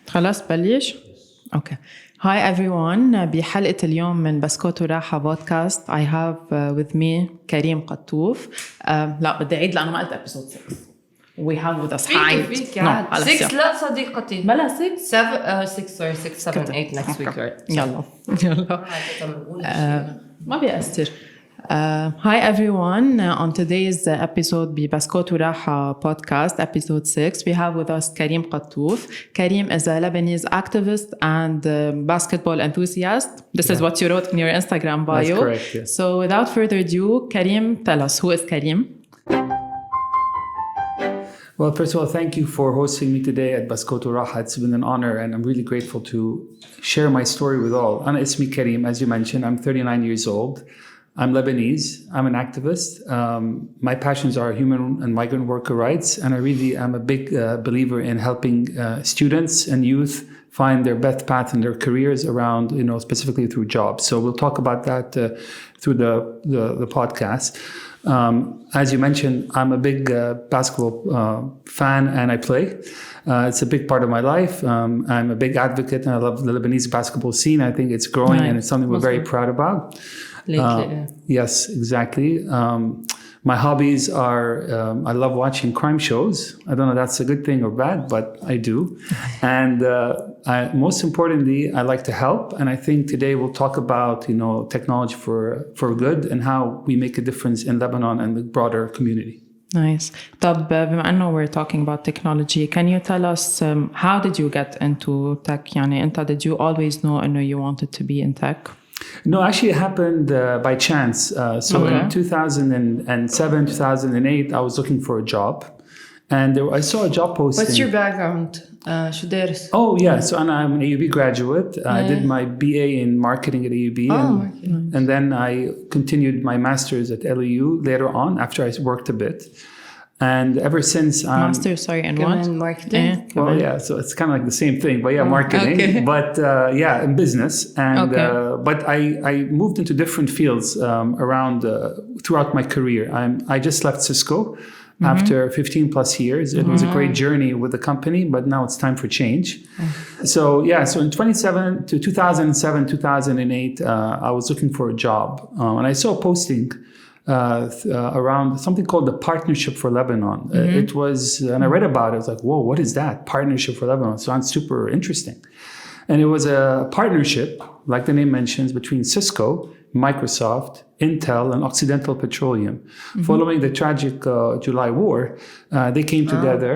خلاص بلش؟ Okay. Hi everyone. بحلقة اليوم من بسكوت وراحة بودكاست I have with me كريم قطوف. لا بدي أعيد لأنه ما قلت episode 6. We have with us Hyde. No, 6 لا صديقتي. بلا 6. 6 7 8 next week. يلا. ما بيأثر. Hi everyone. On today's episode ببسكوت وراحة podcast, episode 6, we have with us Karim Kattouf. Karim is a Lebanese activist and basketball enthusiast. This is what you wrote in your Instagram bio. That's correct, yes. So without further ado, Karim, tell us, who is Karim? Well, first of all, thank you for hosting me today at Baskot Raha. It's been an honor, and I'm really grateful to share my story with all. Ana ismi Karim, as you mentioned. I'm 39 years old. I'm Lebanese. I'm an activist. My passions are human and migrant worker rights, and I really am a big believer in helping students and youth find their best path in their careers around, specifically through jobs. So we'll talk about that through the podcast. As you mentioned, I'm a big basketball fan and I play. It's a big part of my life. I'm a big advocate and I love the Lebanese basketball scene. I think it's growing and it's something we're very proud about. Yes, exactly. My hobbies are, I love watching crime shows. I don't know if that's a good thing or bad, but I do. And most importantly, I like to help. And I think today we'll talk about, technology for good and how we make a difference in Lebanon and the broader community. Nice. طب بما أنه we're talking about technology, can you tell us how did you get into tech? يعني أنت did you always know أنه you wanted to be in tech? No, actually it happened by chance. In 2007, 2008, I was looking for a job. And I saw a job posting. What's your background? شو دارس? Oh, yeah. So I'm an AUB graduate. I did my BA in marketing at AUB. And then I continued my master's at LEU later on after I worked a bit. And ever since in what? Marketing. Well, yeah, so it's kind of like the same thing, but marketing. Okay. But in business. And but I moved into different fields around throughout my career. I just left Cisco after 15 plus years. It was a great journey with the company, but now it's time for change. So in 2007, 2008, I was looking for a job, and I saw a posting around something called the Partnership for Lebanon. It was, and I read about it. I was like, whoa, what is that? Partnership for Lebanon. Sounds super interesting. And it was a partnership, like the name mentions, between Cisco, Microsoft, Intel, and Occidental Petroleum. Following the tragic July war, they came together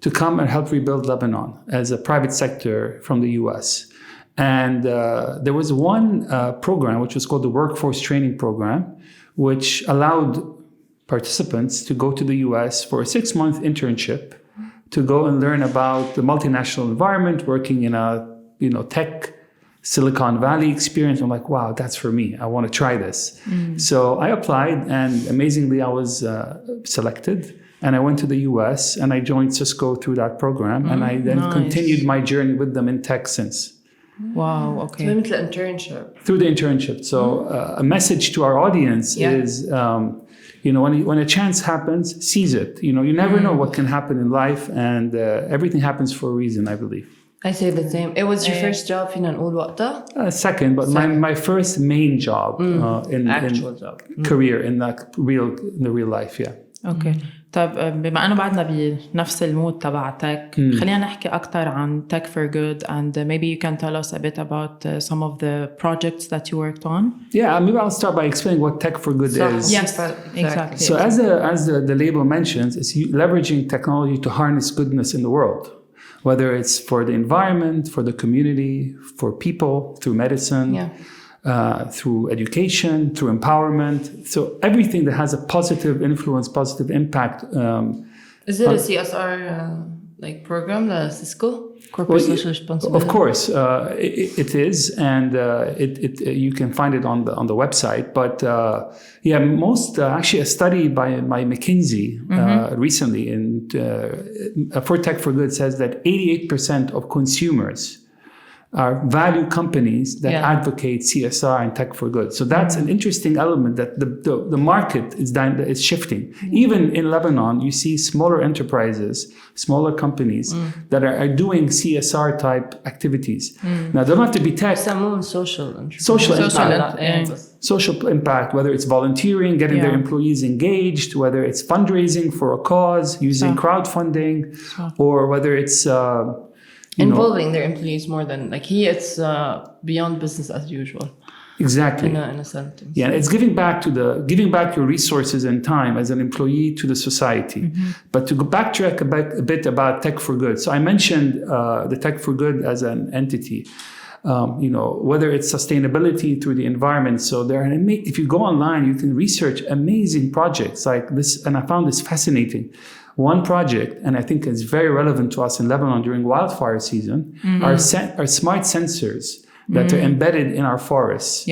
to come and help rebuild Lebanon as a private sector from the US. And there was one program, which was called the Workforce Training Program, which allowed participants to go to the US for a 6-month internship to go and learn about the multinational environment, working in a tech Silicon Valley experience. I'm like, wow, that's for me. I want to try this. So I applied, and amazingly, I was selected. And I went to the US and I joined Cisco through that program. And I then continued my journey with them in tech since. Wow, okay. So the internship. Through the internship. So a message to our audience is, when a chance happens, seize it. You never know what can happen in life, and everything happens for a reason, I believe. I say the same. It was your first job فينا نقول وقتها? Second, but my first main job actual job. Career in the real life, Okay. طب بما أنه بعدنا بنفس المود تبع tech, خلينا نحكي أكتر عن Tech for Good, and maybe you can tell us a bit about some of the projects that you worked on. Yeah, maybe I'll start by explaining what Tech for Good is. Yes, exactly. So as the label mentions, it's leveraging technology to harness goodness in the world, whether it's for the environment, for the community, for people, through medicine. Through education, through empowerment. So everything that has a positive influence, positive impact. Is it a CSR program, the Cisco? Corporate Social Responsibility? Of course, it is. And you can find it on the website. But actually a study by McKinsey recently for Tech for Good says that 88% of consumers are value companies that advocate CSR and tech for good. So that's an interesting element that the market is shifting. Even in Lebanon, you see smaller enterprises, smaller companies that are doing CSR type activities. Now, they don't have to be tech. Social impact. Social impact, whether it's volunteering, getting their employees engaged, whether it's fundraising for a cause, using crowdfunding, or whether it's involving their employees more than it's beyond business as usual. Exactly. In a sentence. Yeah, it's giving back your resources and time as an employee to the society. But to go backtrack a bit about Tech for Good. So I mentioned the Tech for Good as an entity. Whether it's sustainability through the environment. So if you go online, you can research amazing projects like this, and I found this fascinating. One project, and I think it's very relevant to us in Lebanon during wildfire season, are smart sensors that are embedded in our forests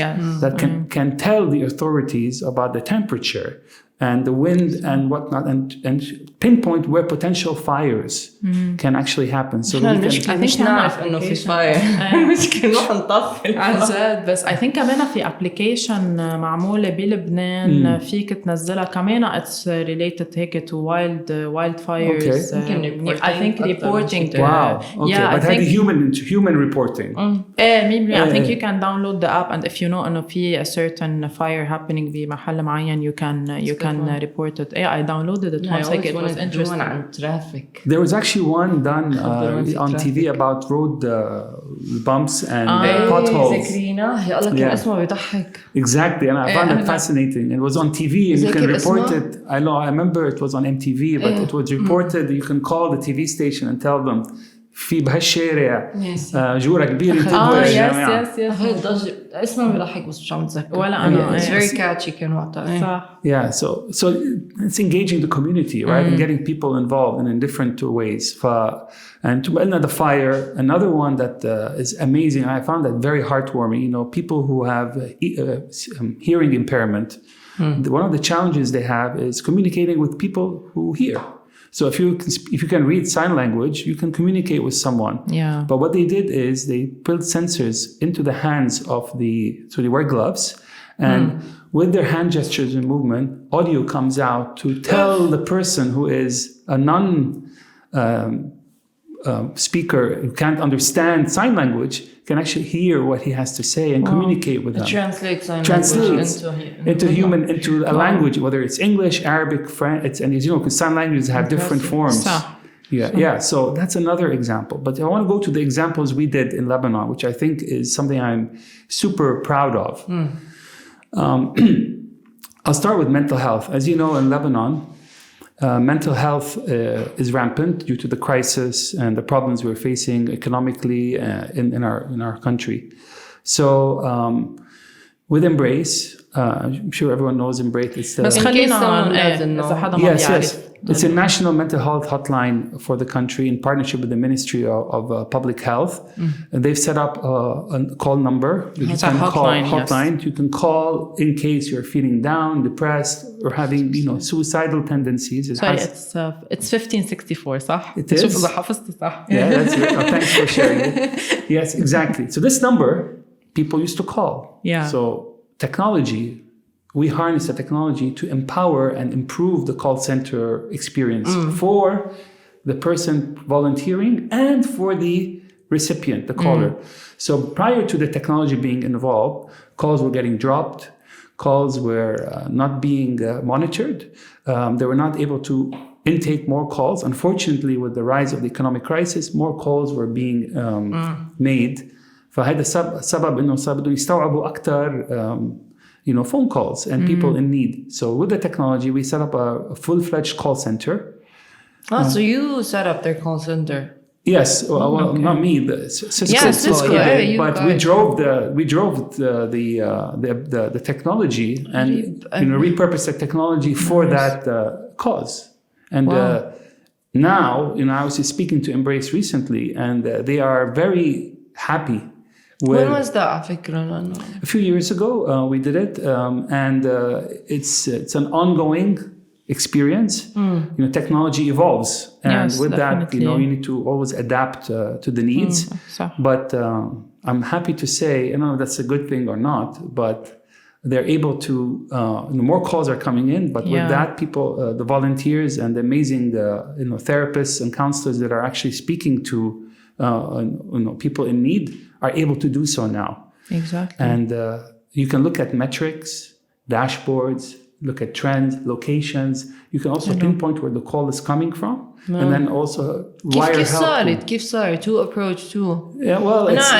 that can tell the authorities about the temperature and the wind and whatnot, and pinpoint where potential fires can actually happen. So مش نعرف إنه في fire. مشكلة نروح نطفي. عن جد بس I think كمان في application معمولة بلبنان فيك تنزلها كمان it's related هيك to wildfires. I think reporting. Wow. Okay. Yeah, but human reporting. I think you can download the app, and if you know إنه في a certain fire happening بمحل معين, you can report it. Yeah, I downloaded it once. It was interesting. On traffic. There was actually one done on TV about road bumps and potholes. Exactly, and I found that fascinating. It was on TV, and you can report it. I remember it was on MTV, but it was reported. You can call the TV station and tell them في بهالشارع جورة كبيرة انتبهوا يا جماعة. اسمه بيضحك بس مش عم اتذكر. ولا أنا. It's very catchy كان وقتها. Yeah, so it's engaging the community, right, and getting people involved in different ways. And to the fire, another one that is amazing. I found that very heartwarming. People who have hearing impairment. One of the challenges they have is communicating with people who hear. So if you can read sign language, you can communicate with someone. Yeah. But what they did is they built sensors into the hands of so they wear gloves, and with their hand gestures and movement, audio comes out to tell the person who is a speaker who can't understand sign language can actually hear what he has to say and communicate with them. Translates sign language into a language, whether it's English, Arabic, French, and because sign languages have different forms. Yeah. So that's another example. But I want to go to the examples we did in Lebanon, which I think is something I'm super proud of. I'll start with mental health. As you know, in Lebanon, mental health is rampant due to the crisis and the problems we're facing economically in our country. So with Embrace, I'm sure everyone knows Embrace. It's the yes. It's a national mental health hotline for the country in partnership with the Ministry of Public Health. And they've set up a call number. It's a hotline. You can call in case you're feeling down, depressed, or having suicidal tendencies. It's 1564, صح? It is. شوف إذا حفظت صح. Yeah, that's it. Oh, thanks for sharing it. Yes, exactly. So this number, people used to call. Yeah. So technology, we harness the technology to empower and improve the call center experience for the person volunteering and for the recipient, the caller. So prior to the technology being involved, calls were getting dropped, calls were not being monitored. They were not able to intake more calls. Unfortunately, with the rise of the economic crisis, more calls were being made. فهذا سبب إنه بدهم يستوعبوا أكتر phone calls and people in need. So with the technology, we set up a full-fledged call center. So you set up their call center? Yes, well, not me. Cisco did, but we drove the technology and repurposed the technology for that cause. And now, I was speaking to Embrace recently, and they are very happy. When was that? A few years ago, we did it, and it's an ongoing experience. You know, technology evolves, and Yes, with that, definitely. you know, you need to always adapt to the needs. صح. But I'm happy to say, I don't know if that's a good thing or not, but they're able to, you know, more calls are coming in, but with Yeah. that, people, the volunteers and the amazing, you know, therapists and counselors that are actually speaking to, you know, people in need are able to do so now. Exactly. And you can look at metrics, dashboards, look at trends, locations. You can also pinpoint where the call is coming from, and then also wire كيف help. صارت كيف صارت who approached who Yeah, well, it's,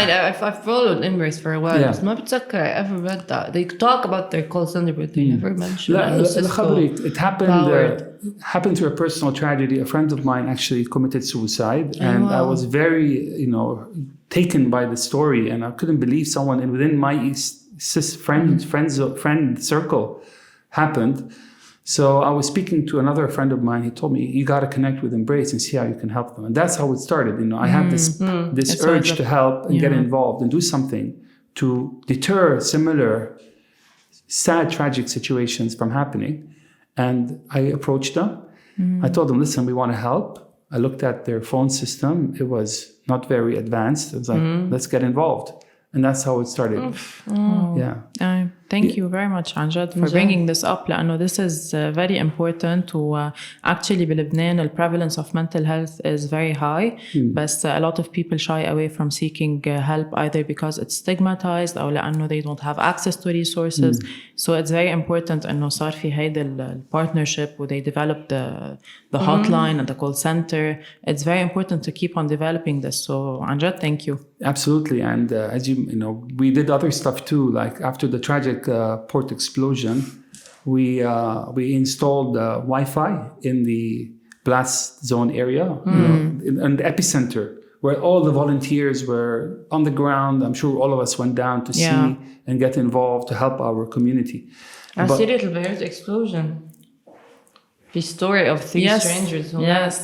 I've followed Embrace for a while Yeah. بس ما بتذكر I ever read that they talk about their call center but they never mention لا Cisco خبرك, it happened powered. happened through a personal tragedy. A friend of mine actually committed suicide, and I was very, you know, taken by the story, and I couldn't believe someone within my friend circle happened. So I was speaking to another friend of mine. He told me, you got to connect with Embrace and see how you can help them. And that's how it started. You know, I had this It's urge like to help and get involved and do something to deter similar sad, tragic situations from happening. And I approached them. I told them, listen, we want to help. I looked at their phone system. It was not very advanced. I was like, let's get involved. And that's how it started. Yeah. Thank you very much Anjad for bringing this up لأنه this is very important to actually بلبنان the prevalence of mental health is very high but a lot of people shy away from seeking help either because it's stigmatized أو لأنه they don't have access to resources so it's very important أنه صار في هيدا the partnership where they developed the hotline and the call center. It's very important to keep on developing this, so Anjad, thank you. Absolutely. And as you know, we did other stuff too. Like after the tragic port explosion, we installed Wi-Fi in the blast zone area, you know, in the epicenter, where all the volunteers were on the ground. I'm sure all of us went down to see and get involved to help our community. سيرة البيروت explosion the story of three strangers who Yes.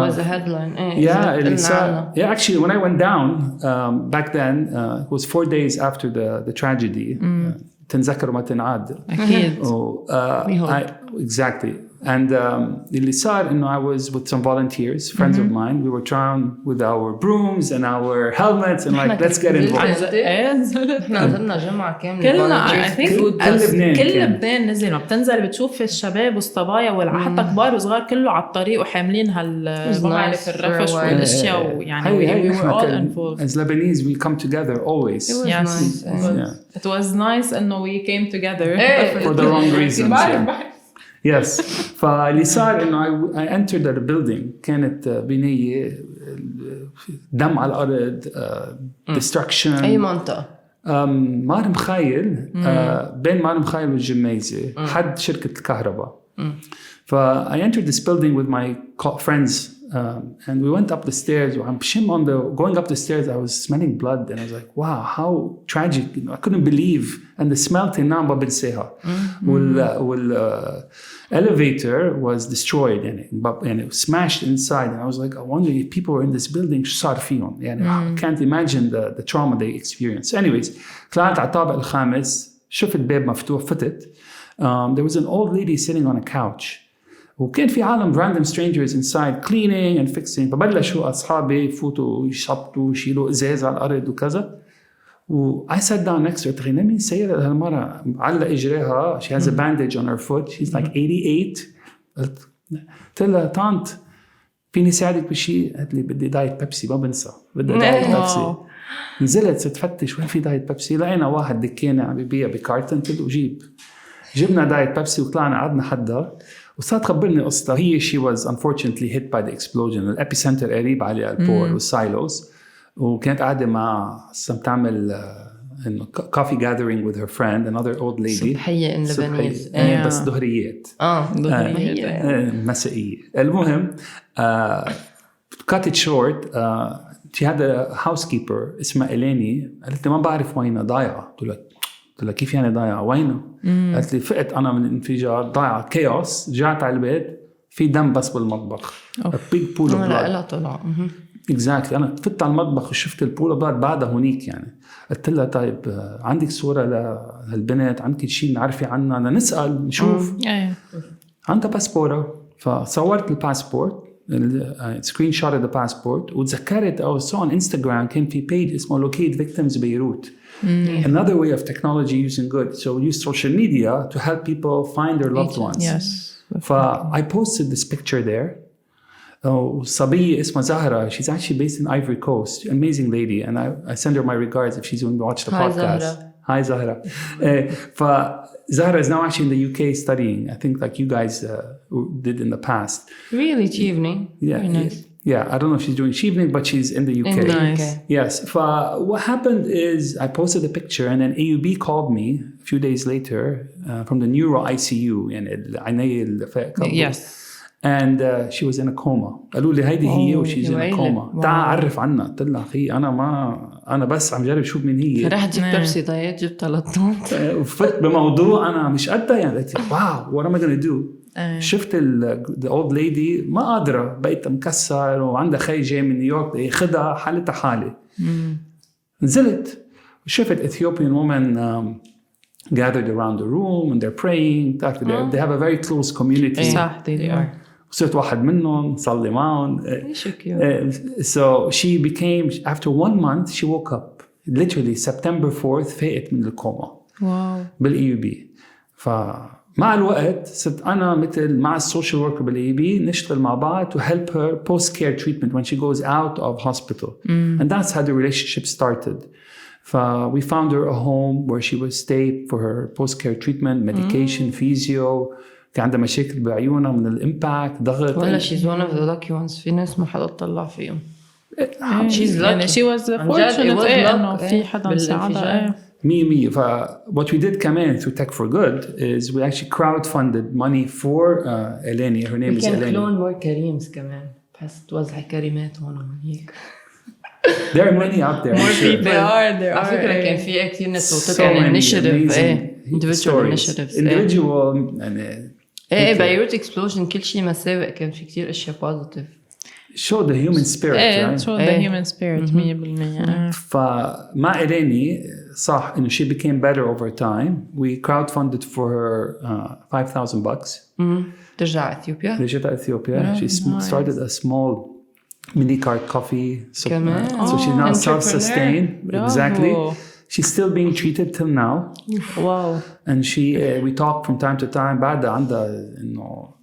was a headline. Actually, when I went down back then, it was 4 days after the tragedy. تنذكر ما تنعاد. أكيد. Exactly. And اللي صار إنه I was with some volunteers, friends of mine. We were trying with our brooms and our helmets and like, let's get involved. احنا نزلنا جمعة كاملة كلنا I think كل كان. لبنان نزل ما بتنزل بتشوف الشباب والصبايا حتى كبار وصغار كله على الطريق وحاملين ما بعرف الرفش والاشياء ويعني we were all involved. As Lebanese we come together always. It was nice. It was nice إنه we came together for the wrong reasons. Yes. فاللي صار إنه I entered the building كانت بنية دم على الأرض destruction. أي منطقة؟ مار مخايل بين مار مخايل والجميزة حد شركة الكهرباء. I entered this building with my friends and we went up the stairs. Going up the stairs, I was smelling blood and I was like, wow, how tragic. You know, I couldn't believe. And the smell till now ما بنساها. Elevator was destroyed and it was smashed inside. And I was like, I wonder if people were in this building شو صار فيهم. يعني I can't imagine the trauma they experienced. Anyways, طلعت على الطابق الخامس شفت باب مفتوح فتت. There was an old lady sitting on a couch. وكان في عالم random strangers inside cleaning and fixing. فبلشوا أصحابي يفوتوا يشطوا ويشيلوا إزاز على الأرض وكذا. I sat down next to her. تخيل مين سيارة هالمرة علق إجريها. She has a bandage on her foot. She's like 88. قلت لها طانت فيني ساعدك بشيء؟ قالت لي بدي دايت بيبسي ما بنسى. بدي دايت بيبسي. نزلت ستفتش وين في دايت بيبسي. لقينا واحد دكانة عم بيبيع بكارتن. قلت له جيب. جبنا دايت بيبسي وطلعنا قعدنا حدها. وصارت تخبرني قصة. هي she was unfortunately hit by the explosion. الابيسنتر قريب على البور والسايلوز. وكانت قاعدة مع تعمل coffee gathering with her friend, another old lady. صبحية in Lebanese. بس ظهريات. ظهرية. مسائية. المهم cut it short. She had a housekeeper اسمها إليني. قالت لي ما بعرف وينها ضايعة. قلت لها كيف يعني ضايعة وينه؟ قالت لي فقت أنا من الانفجار ضايعة كيوس. رجعت على البيت في دم بس بالمطبخ. A big pool of blood. لا طلع. Exactly. أنا فت على المطبخ وشفت البول بلاد بعدها هونيك يعني. قلت لها طيب عندك صورة لهالبنت؟ عندك شيء نعرفي عنها؟ نسأل نشوف. عندها باسبورة فصورت الباسبورت سكرين شوت of the passport وتذكرت أو saw on Instagram كان في page اسمه Locate Victims Beirut. Another way of technology using good. So we use social media to help people find their loved ones. Yes. I posted this picture there. صبية اسمها Zahra. She's actually based in Ivory Coast. Amazing lady. And I send her my regards if she's going to watch the podcast. Hi, Zahra. Zahra is now actually in the UK studying. I think like you guys did in the past. Really, evening. Yeah. Very nice. Yeah, I don't know if she's doing evening, but she's in the UK. Nice. Yes. What happened is I posted a picture and then AUB called me a few days later from the neuro ICU. Yes. And she was in a coma. قالوا لي هيدي هي وشيز in a coma. تعال عرف عنها. قلت لها أخي أنا بس عم جرب شوف مين هي. رح تجيب بيبسي ضايت جبت لطنط. وفت بموضوع أنا مش قدها يعني قلت wow what am I going to do؟ شفت the old lady ما قادرة بقيت مكسر وعندها خي جاي من نيويورك خدها حالتها حالة. نزلت وشفت Ethiopian women gathered around the room and they're praying. They have a very close community. صح they are. صرت واحد منهم صلي معهم. So she became after 1 month she woke up literally September 4th فاقت من الكوما. واو. بالEUB. فمع الوقت صرت أنا مثل مع السوشيال وركر بالEUB نشتغل مع بعض to help her post-care treatment when she goes out of hospital. And that's how the relationship started. We found her a home where she would stay for her post-care treatment, medication, physio. كان عندها مشاكل بعيونها من الإمباكت ضغط. ولا she's one of the lucky ones. في ناس ما حدا طلع فيهم. She's lucky. She was fortunate إنه في حدا ساعدها. 100%. What we did كمان through Tech for Good is we actually crowdfunded money for Eleni. Her name is Eleni. كان كلون more كريمز كمان. بس توزع كريمات هون وهيك. There are many out there. More people. There على are. فكرة كان في كتير ناس وطلعوا initiative. individual initiatives. Individual. بيروت explosion كل شيء مساوئ كان في كتير أشياء positive. Show the human spirit. Right? Show the human spirit 100%. فمع إليني صح إنه she became better over time. We crowdfunded for her $5,000. ترجع إثيوبيا. رجعت Ethiopia. She started a small mini cart coffee. So she's now self-sustained. Exactly. She's still being treated till now. Wow. And we talk from time to time. بعد عندها إنه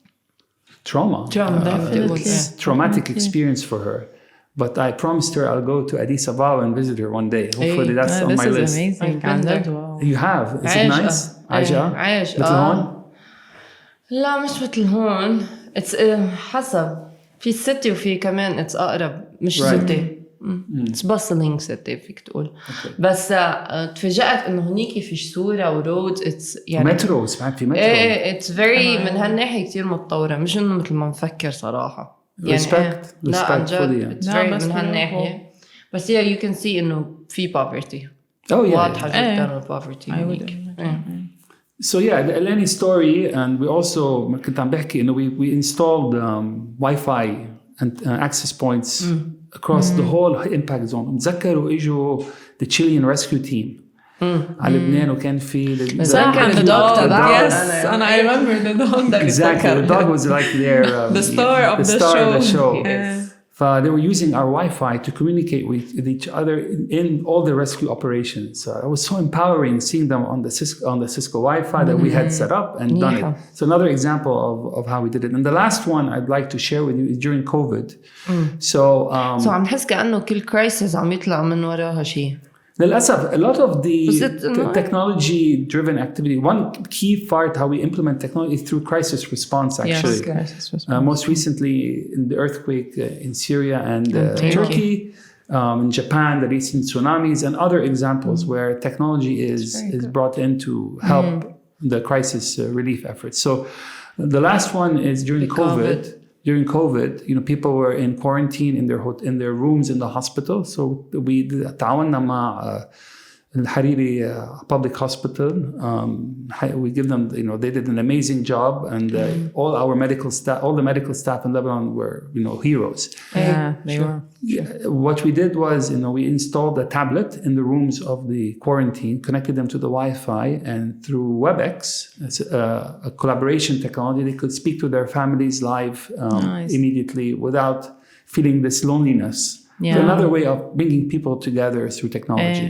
trauma. Definitely. Traumatic experience for her. But I promised her I'll go to Addis Ababa and visit her one day. Hopefully that's on my list. This is amazing. Wow. You have? Is it nice? عايش. مثل هون؟ لا مش مثل هون. It's حسب. في city وفي كمان it's أقرب مش city. It's bustling city فيك تقول. بس تفاجأت إنه هنيك في صورة ورودز it's يعني. مترو سمعت في مترو. it's very من هالناحية كتير متطورة مش إنه مثل ما نفكر صراحة. يعني لا عن جد it's very من هالناحية. بس you can see إنه في poverty. واضحة جدا poverty. So the Eleni story, and we also كنت عم بحكي إنه we installed Wi-Fi and access points across the whole impact zone. نتذكروا إجوا the Chilean rescue team على لبنان وكان في كان the dog yes and I remember the dog exactly the dog was like their the star of the show. They were using our Wi-Fi to communicate with each other in all the rescue operations. It was so empowering seeing them on the Cisco Wi-Fi that we had set up and done it. So another example of how we did it. And the last one I'd like to share with you is during COVID. So عم نحس كأنه كل crisis عم يطلع من وراها شيء. للأسف, a lot of the technology-driven activity, one key part how we implement technology is through crisis response, actually. Yes, crisis response. Most recently, in the earthquake in Syria and Turkey, in Japan, the recent tsunamis, and other examples where technology is brought in to help the crisis relief efforts. So the last one is during COVID. During COVID, people were in quarantine in their rooms in the hospital. So we تعاوننا مع Al-Hariri Public Hospital. We give them, they did an amazing job, and all our medical staff, all the medical staff in Lebanon were, heroes. Yeah, they were. What we did was, we installed a tablet in the rooms of the quarantine, connected them to the Wi-Fi, and through WebEx, a collaboration technology, they could speak to their families live immediately without feeling this loneliness. Yeah. So another way of bringing people together through technology.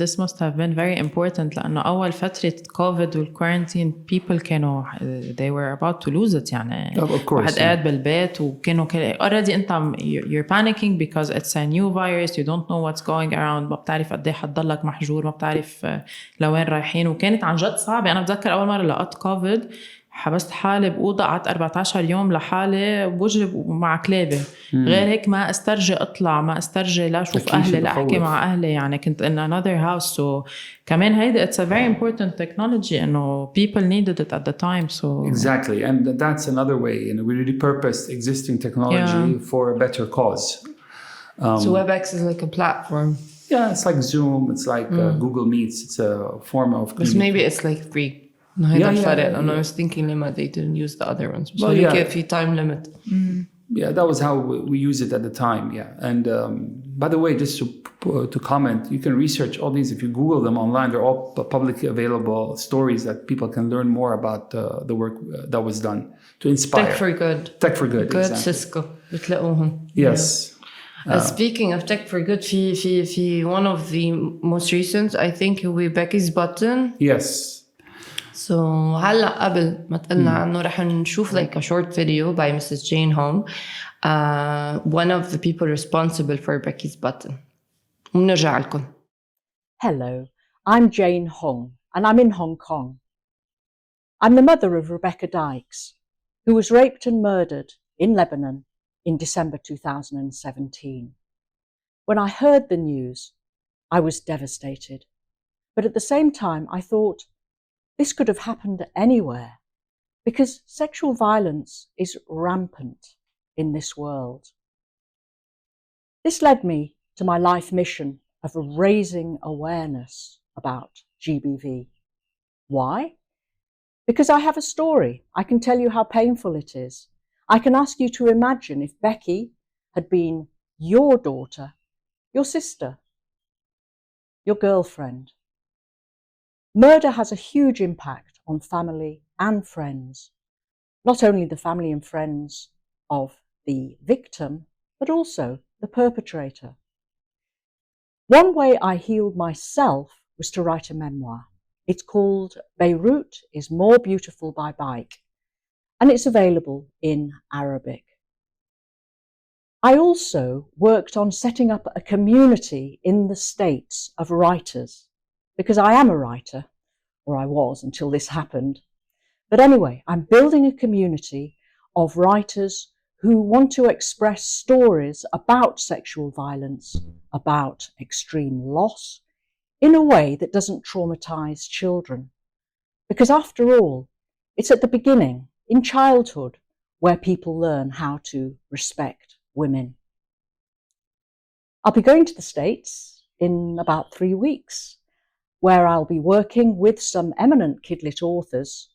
This must have been very important لأنه أول فترة COVID والكورنتين people كانوا they were about to lose it يعني. Of course. واحد قاعد بالبيت وكانوا already أنت you're panicking because it's a new virus, you don't know what's going around, ما بتعرف قد إيه حتضلك محجور، ما بتعرف لوين رايحين، وكانت عن جد صعبة. أنا بتذكر أول مرة لقيت كوفيد حبست حالي بأوضة، قعدت 14 يوم لحالي بوجهي مع كلابي. غير هيك ما استرجي اطلع، ما استرجي لا اشوف اهلي، لا احكي مع اهلي، يعني كنت in another house. So كمان هيدا it's a very important technology انه people needed it at the time. So exactly, and that's another way, we really purposed existing technology for a better cause. So WebEx is like a platform. Yeah, it's like Zoom, it's like Google Meets, it's a form of but maybe it's like free. I was thinking they didn't use the other ones. So في time limit. Yeah, that was how we used it at the time. Yeah, and by the way, just to comment, you can research all these if you Google them online. They're all publicly available stories that people can learn more about the work that was done to inspire. Tech for good. Tech for good. Good exactly. Cisco. بتلاقوهم. Yes. Speaking of tech for good, في one of the most recent, I think, will be Becky's button. Yes. So هلا قبل ما تقلنا عنه رح نشوف like a short video by Mrs. Jane Hong, one of the people responsible for Becky's button. ونرجع لكم. Hello, I'm Jane Hong and I'm in Hong Kong. I'm the mother of Rebecca Dykes, who was raped and murdered in Lebanon in December 2017. When I heard the news, I was devastated. But at the same time, I thought, this could have happened anywhere, because sexual violence is rampant in this world. This led me to my life mission of raising awareness about GBV. Why? Because I have a story. I can tell you how painful it is. I can ask you to imagine if Becky had been your daughter, your sister, your girlfriend. Murder has a huge impact on family and friends, not only the family and friends of the victim, but also the perpetrator. One way I healed myself was to write a memoir. It's called Beirut is More Beautiful by Bike, and it's available in Arabic. I also worked on setting up a community in the States of writers, because I am a writer, or I was until this happened. But anyway, I'm building a community of writers who want to express stories about sexual violence, about extreme loss, in a way that doesn't traumatize children. Because after all, it's at the beginning, in childhood, where people learn how to respect women. I'll be going to the States in about 3 weeks, where I'll be working with some eminent kidlit authors,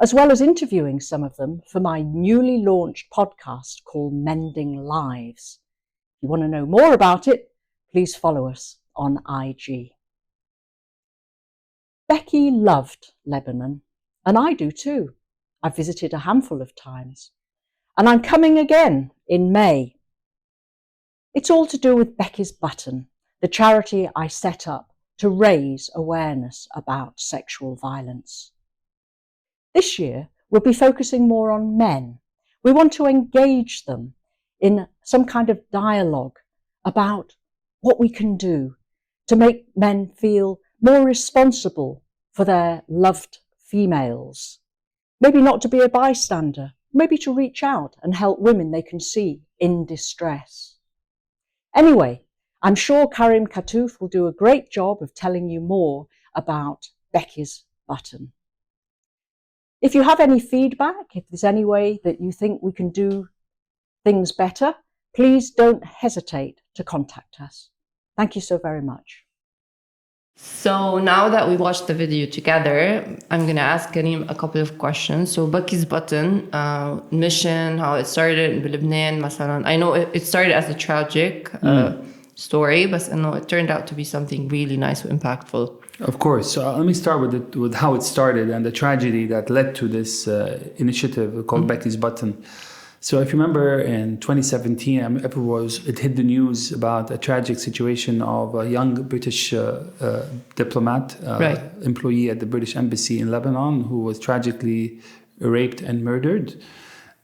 as well as interviewing some of them for my newly launched podcast called Mending Lives. If you want to know more about it, please follow us on IG. Becky loved Lebanon, and I do too. I've visited a handful of times, and I'm coming again in May. It's all to do with Becky's Button, the charity I set up to raise awareness about sexual violence. This year, we'll be focusing more on men. We want to engage them in some kind of dialogue about what we can do to make men feel more responsible for their loved females. Maybe not to be a bystander, maybe to reach out and help women they can see in distress. Anyway, I'm sure Karim Kattouf will do a great job of telling you more about Becky's Button. If you have any feedback, if there's any way that you think we can do things better, please don't hesitate to contact us. Thank you so very much. So now that we watched the video together, I'm going to ask Karim a couple of questions. So Becky's Button, mission, how it started in Lebanon, مثلا. I know it started as a tragic story, but it turned out to be something really nice and impactful. Of course. So let me start with how it started and the tragedy that led to this initiative called Becky's Button. So if you remember in 2017, it hit the news about a tragic situation of a young British diplomat, employee at the British Embassy in Lebanon, who was tragically raped and murdered.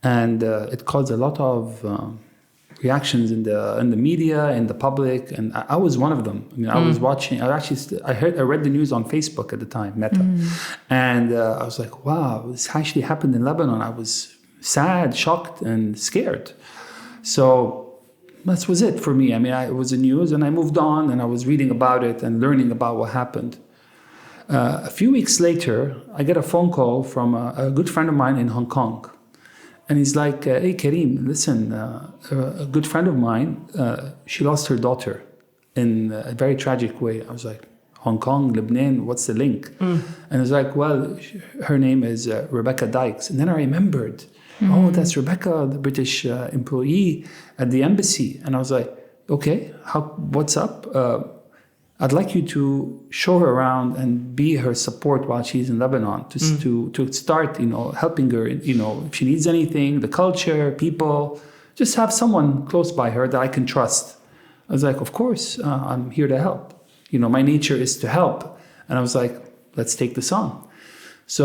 And it caused a lot of reactions in the media, in the public, and I was one of them. I mean, I was watching. I read the news on Facebook at the time, Meta, and I was like, "Wow, this actually happened in Lebanon." I was sad, shocked, and scared. So that was it for me. I mean, it was the news, and I moved on, and I was reading about it and learning about what happened. A few weeks later, I get a phone call from a good friend of mine in Hong Kong. And he's like, hey, Karim, listen, a good friend of mine, she lost her daughter in a very tragic way. I was like, Hong Kong, Lebanon, what's the link? And he's like, well, her name is Rebecca Dykes. And then I remembered, oh, that's Rebecca, the British employee at the embassy. And I was like, okay, what's up? I'd like you to show her around and be her support while she's in Lebanon to start, helping her, if she needs anything, the culture, people, just have someone close by her that I can trust. I was like, of course, I'm here to help. My nature is to help. And I was like, let's take this on. So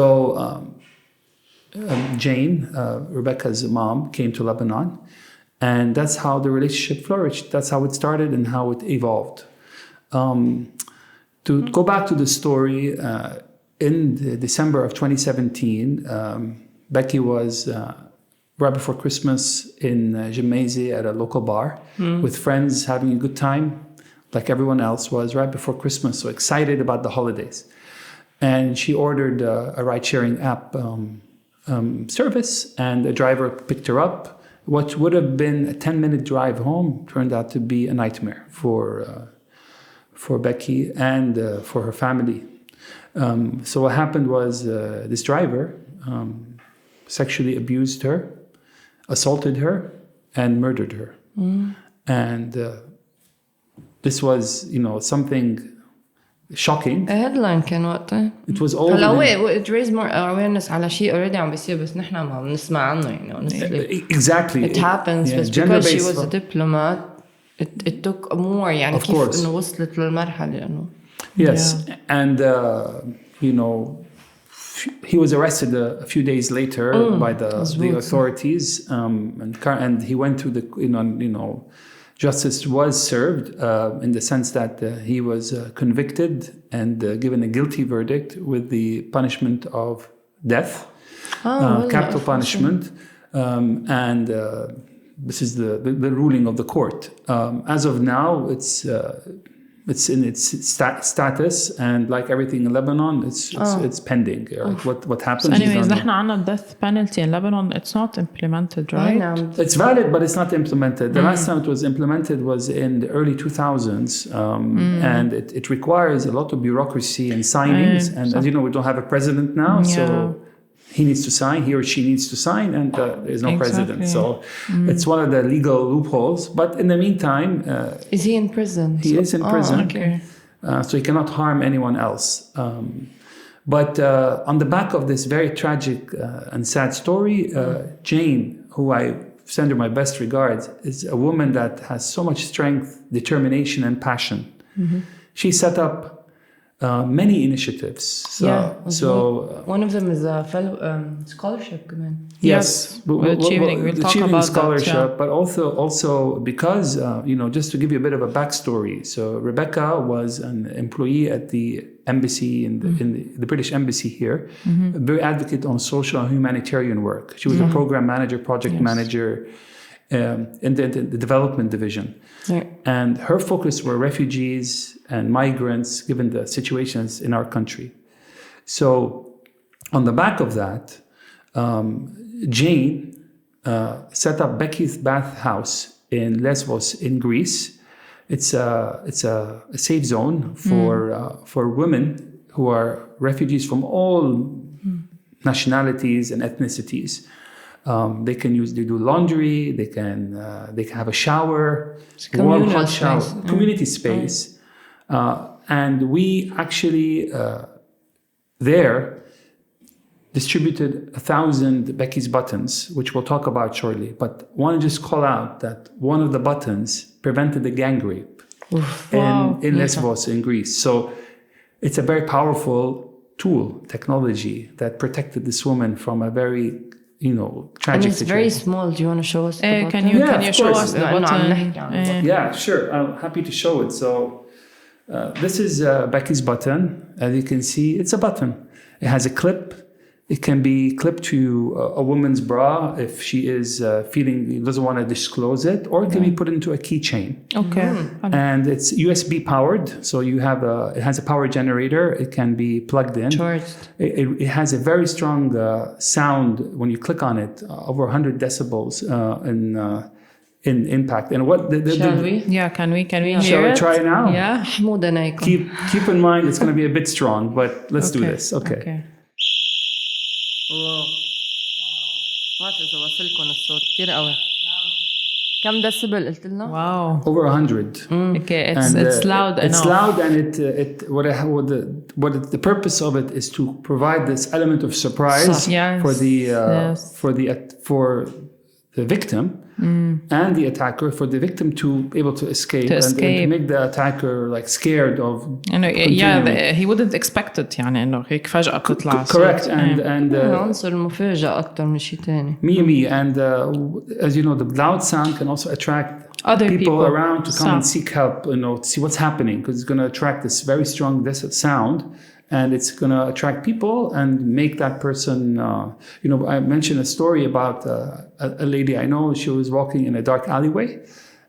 Jane, Rebecca's mom, came to Lebanon. And that's how the relationship flourished. That's how it started and how it evolved. To go back to the story, in December of 2017, Becky was right before Christmas in Gemese at a local bar with friends having a good time, like everyone else was right before Christmas, so excited about the holidays. And she ordered a ride-sharing app service, and a driver picked her up. What would have been a 10-minute drive home turned out to be a nightmare for Becky and for her family. So what happened was this driver sexually abused her, assaulted her, and murdered her. And this was, something shocking. A headline كان وقتها. It was all. it raised more awareness على شيء already عم بيصير بس نحن ما بنسمع عنه honestly. Exactly. It happens, but because she was a diplomat, it took more يعني of كيف course. إنه وصلت للمرحلة إنه. Yes, and he was arrested a few days later by the authorities, and he went through the justice was served in the sense that he was convicted and given a guilty verdict with the punishment of death, capital punishment, and this is the ruling of the court. As of now, it's in its status, and like everything in Lebanon, it's pending. What happens? So anyways, نحن عنا death penalty in Lebanon. It's not implemented, right? It's valid, but it's not implemented. The last time it was implemented was in the early 2000s, and it requires a lot of bureaucracy and signings. And as you know, we don't have a president now, so he needs to sign, he or she needs to sign, and there's no president. So it's one of the legal loopholes. But in the meantime... is he in prison? He is in prison. Okay. So he cannot harm anyone else. But on the back of this very tragic and sad story, Jane, who I send her my best regards, is a woman that has so much strength, determination, and passion. She set up many initiatives. So one of them is a fellow scholarship. Yes, we'll achieving about scholarship, that, but also because just to give you a bit of a backstory. So Rebecca was an employee at the embassy in the British embassy here, a very advocate on social and humanitarian work. She was a program manager, project manager in the development division. And her focus were refugees and migrants, given the situations in our country. So on the back of that, Jane set up Becky's Bath House in Lesbos in Greece. it's a safe zone for women who are refugees from all nationalities and ethnicities. They do laundry. They can have a shower, warm hot shower, community space, and we actually there distributed 1,000 Becky's buttons, which we'll talk about shortly. But I want to just call out that one of the buttons prevented the gang rape in Lesbos in Greece. So it's a very powerful tool, technology that protected this woman from a very, tragic and it's situation. very small. Do you want to show us the button? Can you show us the button? Yeah, sure. I'm happy to show it. So this is Becky's button. As you can see, it's a button. It has a clip. It can be clipped to a woman's bra if she is doesn't want to disclose it, or it can be put into a keychain. Okay. And it's USB powered, so it has a power generator. It can be plugged in. Charged. It has a very strong sound when you click on it, over 100 decibels in impact. And what Shall we? Yeah, can we hear it? Shall we try it now? Yeah. Keep in mind it's going to be a bit strong, but let's do this. Okay. واو ما بعرف إذا وصلكم الصوت كتير قوي. كم ديسبل قلت لنا؟ Wow. Over 100. Okay, it's loud enough. It's loud, and the purpose of it is to provide this element of surprise for the victim and the attacker, for the victim to be able to escape, and to make the attacker scared of. He wouldn't expect it إنه هيك فجأة تطلع. Correct, and عنصر المفاجأة أكتر من شيء تاني. Me, and as you know, the loud sound can also attract other people around to come and seek help, to see what's happening, because it's going to attract this very strong sound. And it's going to attract people and make that person, I mentioned a story about a lady I know. She was walking in a dark alleyway,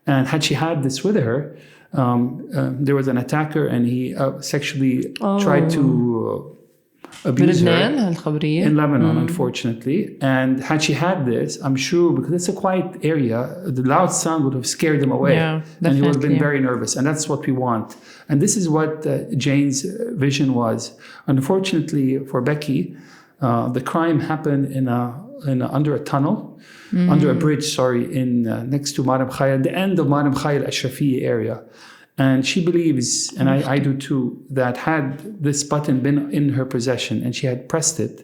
and had she had this with her, there was an attacker, and he sexually tried to abuse her in Lebanon, unfortunately. And had she had this, I'm sure, because it's a quiet area, the loud sound would have scared him away. And he would have been very nervous. And that's what we want. And this is what Jane's vision was. Unfortunately for Becky, the crime happened under a tunnel, under a bridge, next to Maram Khayal, the end of Maram Khayal Ashrafiya area. And she believes, and I do too, that had this button been in her possession and she had pressed it,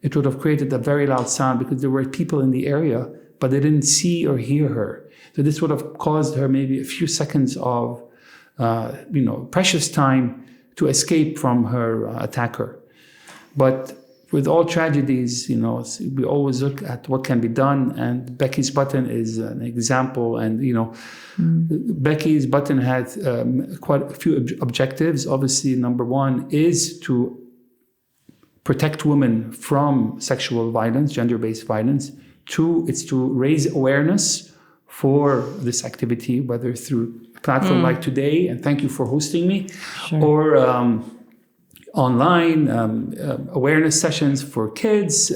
it would have created a very loud sound, because there were people in the area, but they didn't see or hear her. So this would have caused her maybe a few seconds of, precious time to escape from her attacker. But with all tragedies, we always look at what can be done, and Becky's button is an example. And Becky's button had quite a few objectives. Obviously, number one is to protect women from sexual violence, gender-based violence. Two, it's to raise awareness for this activity, whether through a platform like today, and thank you for hosting me, or online awareness sessions for kids,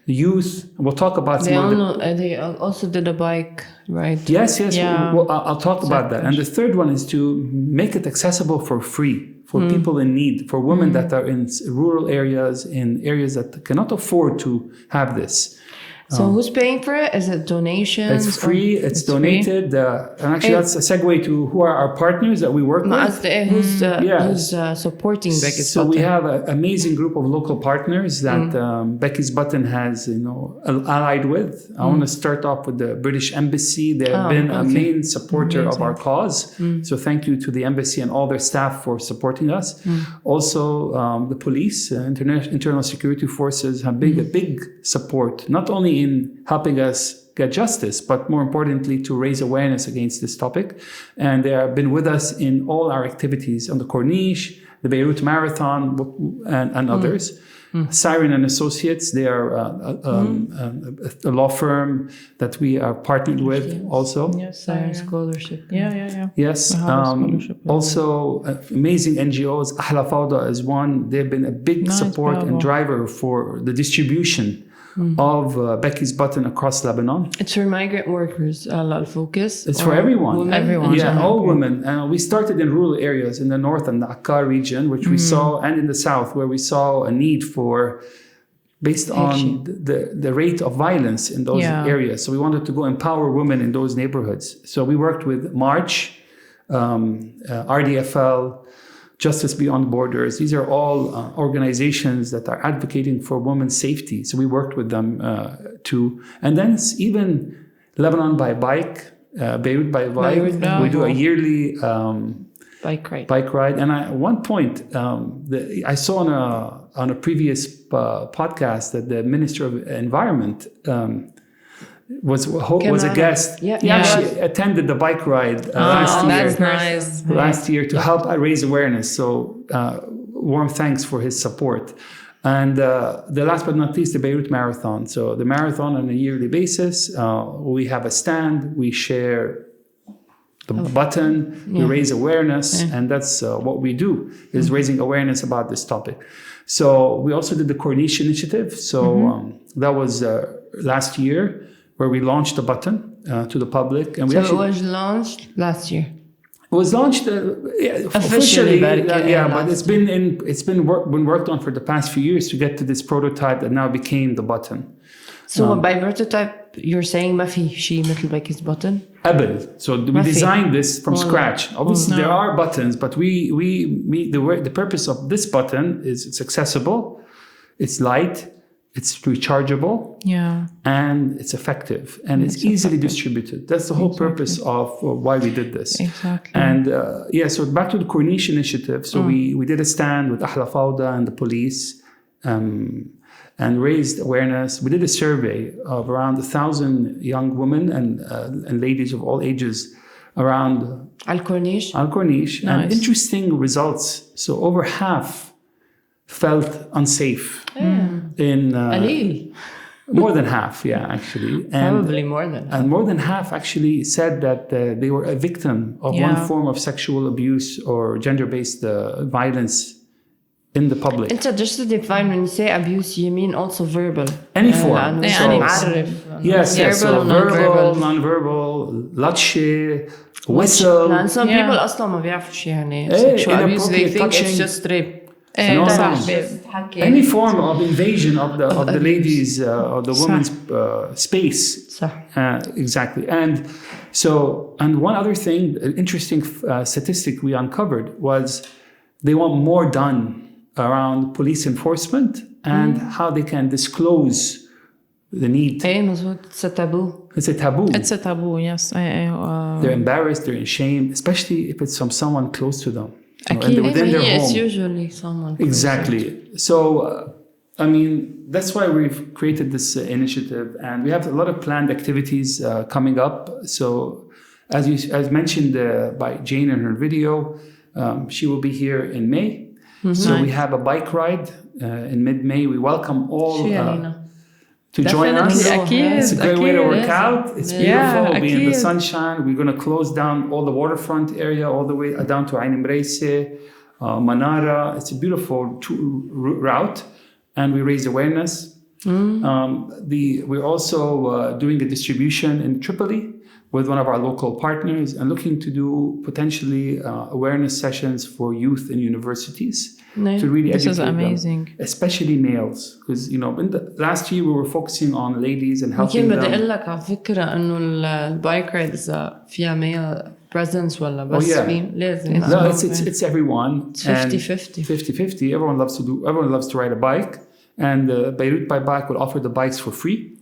youth. We'll talk about They also did a bike ride. Yes. Yeah. I'll talk about that. And the third one is to make it accessible for free for people in need, for women that are in rural areas, in areas that cannot afford to have this. So who's paying for it? Is it donations? It's free. It's donated. And actually, that's a segue to who are our partners that we work with. Who's supporting Becky's So button? we have an amazing group of local partners that Becky's button has, allied with. I want to start off with the British Embassy. They have been a main supporter of our cause. So thank you to the embassy and all their staff for supporting us. Also, the police, internal security forces have a big support, not only in helping us get justice, but more importantly, to raise awareness against this topic. And they have been with us in all our activities on the Corniche, the Beirut Marathon, and others. Siren and Associates, they are a law firm that we are partnered with also. Yes, Siren Scholarship. Yeah. Yes. Also, amazing NGOs. Ahla Fawda is one. They've been a big support and driver for the distribution of Becky's button across Lebanon. It's for migrant workers, focus. It's for everyone. Women? Everyone. Yeah, all women. We started in rural areas in the north and the Akkar region, which we saw, and in the south, where we saw a need for, based on the rate of violence in those areas. So we wanted to go empower women in those neighborhoods. So we worked with March, RDFL, Justice Beyond Borders. These are all organizations that are advocating for women's safety. So we worked with them too. And then it's even Lebanon by Bike, Beirut by Bike. We do a yearly bike ride. And at one point, I saw on a previous podcast that the Minister of Environment was a guest. Yeah. He actually attended the bike ride last year. That's nice. Last year to help raise awareness. So warm thanks for his support. And the last but not least, the Beirut Marathon. So the marathon on a yearly basis, we have a stand, we share the button, we raise awareness, and that's what we do, is raising awareness about this topic. So we also did the Corniche initiative. So that was last year, where we launched the button to the public. And it was launched last year. It was launched officially, but it's been worked on for the past few years to get to this prototype that now became the button. So by prototype, you're saying ما في شيء مثل Becky's button? So we designed this from scratch. Obviously, there are buttons, but the purpose of this button is it's accessible, it's light, it's rechargeable, and it's effective, and it's easily distributed. That's the whole purpose of why we did this. Exactly. And so back to the Corniche initiative. So we did a stand with Ahla Fawda and the police, and raised awareness. We did a survey of around 1,000 young women and ladies of all ages around Al Corniche. Nice. And interesting results. So over half felt unsafe. More than half, actually. And, probably more than half. And more than half actually said that they were a victim of one form of sexual abuse or gender-based violence in the public. Just to define, when you say abuse, you mean also verbal. Any form. Yes. So verbal, non-verbal, latshe, whistle. And some people أصلاً ما بيعرفوا شيء يعني sexual abuse. They think it's just rape. Any form of invasion of the ladies' or the woman's space. Exactly. And one other thing, an interesting statistic we uncovered was they want more done around police enforcement and how they can disclose the need. It's a taboo. It's a taboo. It's a taboo, yes. They're embarrassed, they're ashamed, especially if it's from someone close to them. Within their home. It's usually someone. Exactly. So, that's why we've created this initiative, and we have a lot of planned activities coming up. So, as mentioned by Jane in her video, she will be here in May. So we have a bike ride in mid-May. We welcome all to join us. It's a great way to work out. It's beautiful. We'll be in the sunshine. We're going to close down all the waterfront area all the way down to Ain Mreise, Manara. It's a beautiful route, and we raise awareness. We're also doing a distribution in Tripoli with one of our local partners and looking to do potentially awareness sessions for youth in universities to really educate them, especially males, because in the last year we were focusing on ladies and helping them. بدي اقول لك على فكره انه البايك رايد اذا فيها male presence ولا بس لازم. No, it's everyone. It's 50-50. 50-50. Everyone loves to ride a bike, and Beirut by Bike will offer the bikes for free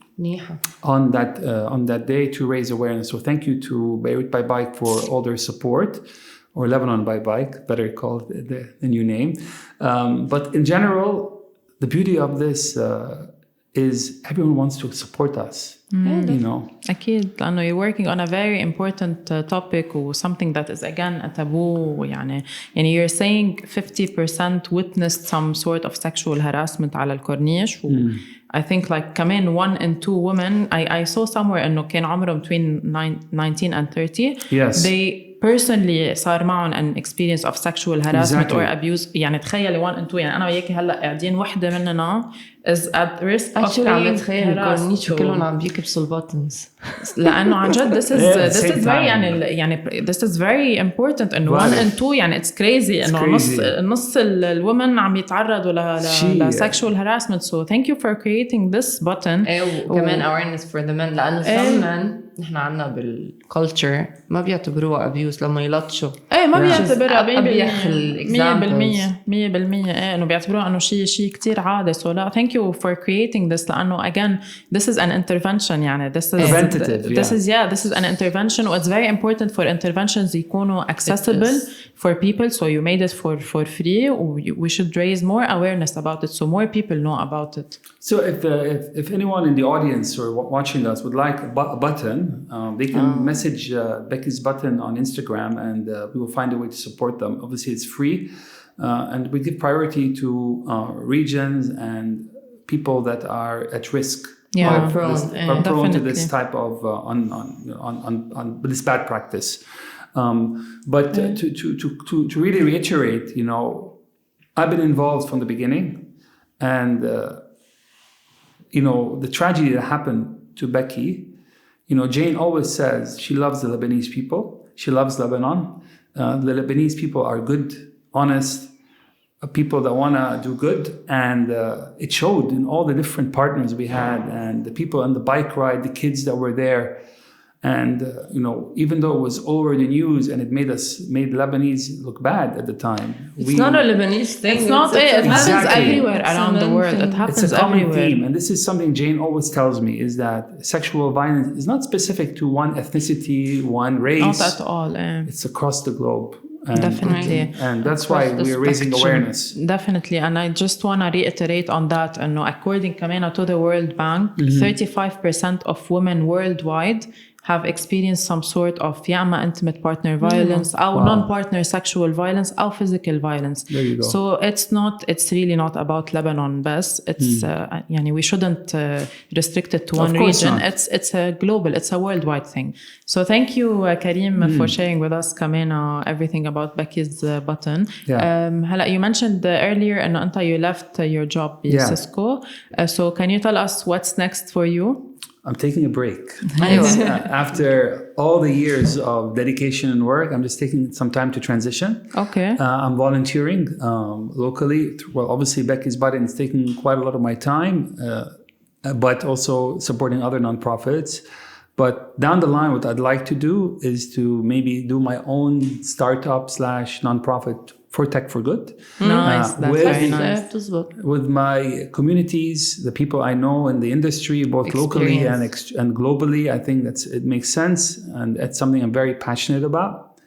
on that day to raise awareness. So thank you to Beirut by Bike for all their support, or Lebanon by Bike, better called the new name. But in general, the beauty of this is everyone wants to support us. أكيد لأنه you're working on a very important topic or something that is again a taboo. يعني you're saying 50% witnessed some sort of sexual harassment على الكورنيش. I think like كمان 1 in 2 women I saw somewhere إنه كان عمرهم between 19 and 30. Yes. They personally صار معهم an experience of sexual harassment Exactly. or abuse. يعني تخيلي one and two، يعني أنا وياكي هلا قاعدين وحدة مننا is at risk of Actually عم being بتخيل harassed. كورنيتشو كلهم عم بيكبسوا الباتنز. لأنه عن جد this is Yeah, this same is very time. يعني this is very important إنه Right. one and two يعني it's crazy إنه crazy. نص الwomen عم يتعرضوا ل sexual harassment. So thank you for creating this button. وكمان awareness for the men لأنه some men نحن عنا بالculture ما بيعتبروها abuse لما يلطشوا. ما بيعتبرها 100% إنه بيعتبروها إنه شيء كتير عادي. So لا thank you for creating this لأنه again this is an intervention يعني this is preventative. This is an intervention. It's very important for interventions يكونوا accessible for people. So you made it for free. We should raise more awareness about it so more people know about it. So if anyone in the audience or watching us would like a button, they can message Becky's button on Instagram, and we will find a way to support them. Obviously, it's free, and we give priority to regions and people that are at risk. Yeah, are prone to this type of on this bad practice. But to really reiterate, you know, I've been involved from the beginning, and you know, the tragedy that happened to Becky. You know, Jane always says she loves the Lebanese people. She loves Lebanon. The Lebanese people are good, honest people that want to do good. And it showed in all the different partners we had and the people on the bike ride, the kids that were there. And, you know, even though it was over the news and it made Lebanese look bad at the time. It's not a Lebanese thing. It happens everywhere around the world. It happens it's a common everywhere. theme. And this is something Jane always tells me, is that sexual violence is not specific to one ethnicity, one race. Not at all. It's across the globe. Definitely. And that's why we're raising awareness. Definitely. And I just want to reiterate on that. And according to the World Bank, 35% of women worldwide have experienced some sort of intimate partner violence or non-partner sexual violence or physical violence. There you go. So it's really not about Lebanon best. It's we shouldn't restrict it to one region. Not. It's a global, it's a worldwide thing. So thank you, Karim, for sharing with us everything about Becky's button. Yeah. You mentioned earlier and you left your job in Cisco. So can you tell us what's next for you? I'm taking a break. After all the years of dedication and work, I'm just taking some time to transition. Okay. I'm volunteering locally. Well, obviously, Becky's button is taking quite a lot of my time, but also supporting other nonprofits. But down the line, what I'd like to do is to maybe do my own startup / nonprofit for Tech for Good. Nice. That's very nice. With my communities, the people I know in the industry, both locally and globally, I think it makes sense. And it's something I'm very passionate about.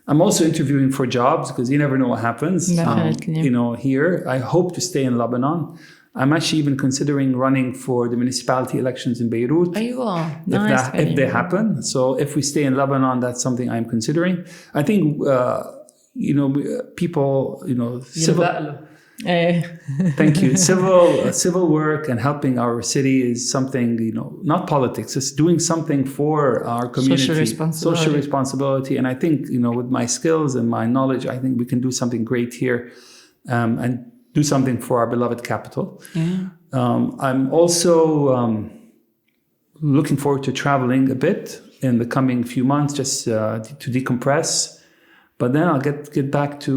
I'm also interviewing for jobs because you never know what happens. Definitely. Here, I hope to stay in Lebanon. I'm actually even considering running for the municipality elections in Beirut. If they happen. So if we stay in Lebanon, that's something I'm considering. I think, people, thank you. Civil work and helping our city is something, not politics. It's doing something for our community. Social responsibility. And I think, with my skills and my knowledge, I think we can do something great here. And do something for our beloved capital. Yeah. I'm also looking forward to traveling a bit in the coming few months, just to decompress. But then I'll get back to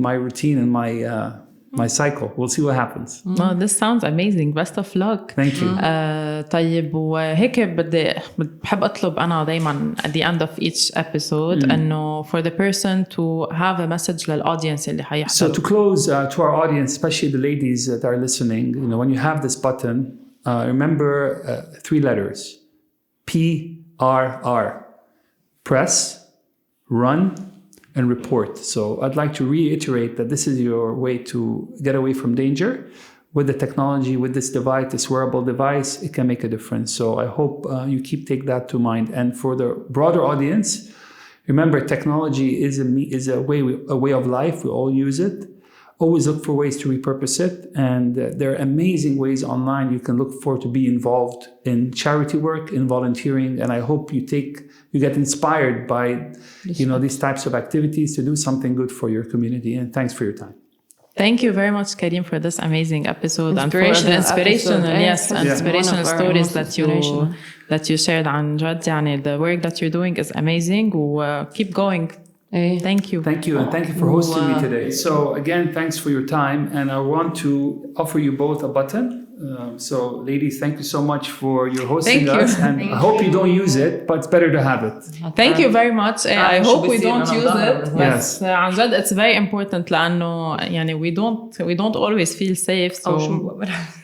my routine and my cycle. We'll see what happens. Well, this sounds amazing. Best of luck. Thank you. طيب وهيك بحب أطلب أنا دايما at the end of each episode إنه for the person to have a message للaudience اللي حيحضروا. So to close to our audience, especially the ladies that are listening, when you have this button, remember 3 letters: PRR. Press, run, and report. So I'd like to reiterate that this is your way to get away from danger. With the technology, with this device, this wearable device, it can make a difference. So I hope you take that to mind. And for the broader audience, remember technology is a way of life. We all use it. always look for ways to repurpose it. And there are amazing ways online you can look for to be involved in charity work, in volunteering. And I hope you get inspired by, these types of activities to do something good for your community. And thanks for your time. Thank you very much, Karim, for this amazing episode and for the inspirational stories that you shared. عن جد يعني the work that you're doing is amazing. Keep going. Thank you. Thank you, and thank you for hosting me today. So again, thanks for your time, and I want to offer you both a button. So ladies, thank you so much for your hosting us, and I hope you don't use it, but it's better to have it. Thank you very much. I hope we don't use it. Yes. عن جد it's very important لأنه يعني we don't always feel safe. So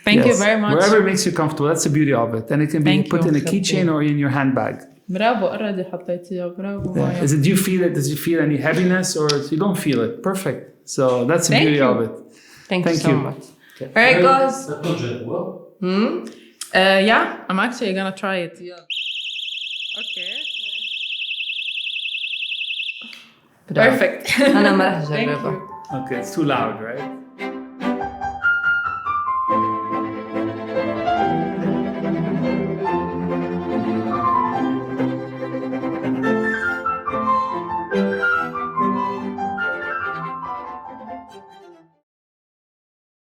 thank you very much. Wherever it makes you comfortable, that's the beauty of it, and it can be put in a keychain or in your handbag. برافو already حطيتيها برافو. Do you feel it? Does you feel any heaviness, or you don't feel it? Perfect. So that's the beauty of it. Thank you so much. Okay. All right, guys. Yeah, I'm actually gonna try it. Okay. Perfect. أنا ما راح أجربها. Okay, it's too loud, right?